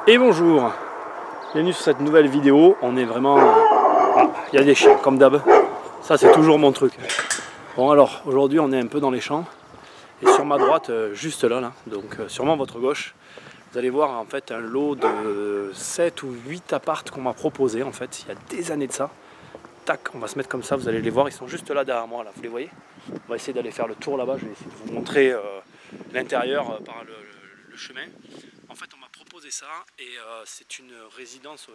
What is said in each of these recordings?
Et bonjour, bienvenue sur cette nouvelle vidéo. On est vraiment... Ah, il y a des chiens comme d'hab, ça c'est toujours mon truc. Bon alors, aujourd'hui on est un peu dans les champs. Et sur ma droite, juste là, donc sûrement votre gauche, vous allez voir en fait un lot de 7 ou 8 appartes qu'on m'a proposé en fait, il y a des années de ça. Tac, on va se mettre comme ça, vous allez les voir, ils sont juste là derrière moi, là, vous les voyez? On va essayer d'aller faire le tour là-bas, je vais essayer de vous montrer l'intérieur par le chemin. En fait, on m'a proposé ça et c'est une résidence,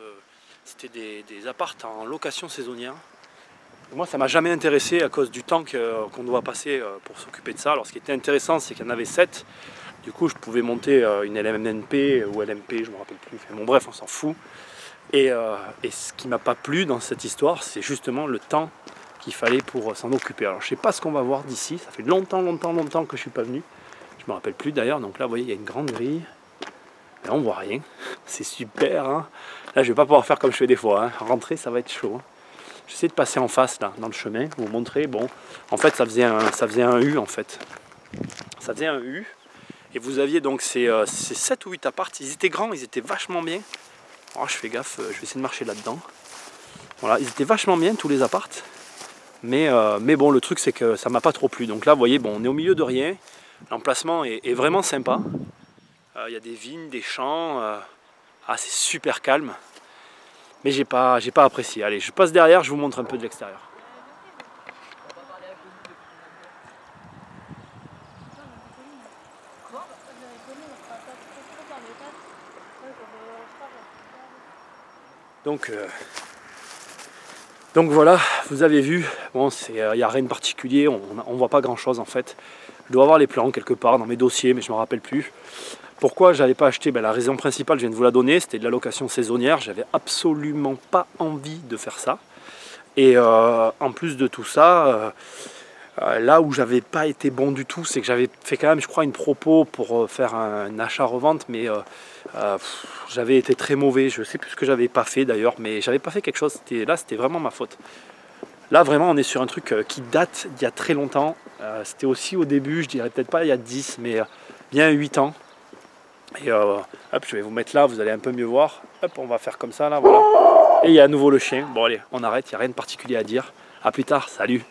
c'était des appartes en location saisonnière. Et moi, ça m'a jamais intéressé à cause du temps qu'on doit passer pour s'occuper de ça. Alors, ce qui était intéressant, c'est qu'il y en avait 7. Du coup, je pouvais monter une LMNP ou LMP, je ne me rappelle plus. Bon, bref, on s'en fout. Et ce qui m'a pas plu dans cette histoire, c'est justement le temps qu'il fallait pour s'en occuper. Alors, je sais pas ce qu'on va voir d'ici. Ça fait longtemps que je suis pas venu. Je me rappelle plus d'ailleurs. Donc là, vous voyez, il y a une grande grille. Là, on voit rien. C'est super. Hein. Là, je vais pas pouvoir faire comme je fais des fois. Hein. Rentrer, ça va être chaud. Hein. J'essaie de passer en face là, dans le chemin, vous montrer. Bon, en fait, ça faisait un U en fait. Ça faisait un U. Et vous aviez donc ces 7 ou 8 appartes. Ils étaient grands, ils étaient vachement bien. Oh, je fais gaffe, je vais essayer de marcher là-dedans. Voilà, ils étaient vachement bien tous les appartes. Mais bon, le truc c'est que ça m'a pas trop plu. Donc là, vous voyez, bon, on est au milieu de rien. L'emplacement est vraiment sympa. Il y a des vignes, des champs. Ah, c'est super calme. Mais j'ai pas apprécié. Allez, je passe derrière, je vous montre un peu de l'extérieur. Donc voilà, vous avez vu, bon, il n'y a rien de particulier, on voit pas grand chose en fait. Je dois avoir les plans quelque part dans mes dossiers, mais je ne me rappelle plus. Pourquoi j'avais pas acheté? La raison principale, je viens de vous la donner, c'était de la location saisonnière. J'avais absolument pas envie de faire ça. Et en plus de tout ça, là où j'avais pas été bon du tout, c'est que j'avais fait quand même, je crois, une propos pour faire un achat-revente, mais j'avais été très mauvais. Je sais plus ce que j'avais pas fait d'ailleurs, mais j'avais pas fait quelque chose. Là, c'était vraiment ma faute. Là, vraiment, on est sur un truc qui date d'il y a très longtemps. C'était aussi au début, je dirais peut-être pas il y a 10, mais bien 8 ans. Et hop, je vais vous mettre là, vous allez un peu mieux voir. Hop, on va faire comme ça, là, voilà. Et il y a à nouveau le chien. Bon, allez, on arrête, il n'y a rien de particulier à dire. A plus tard, salut!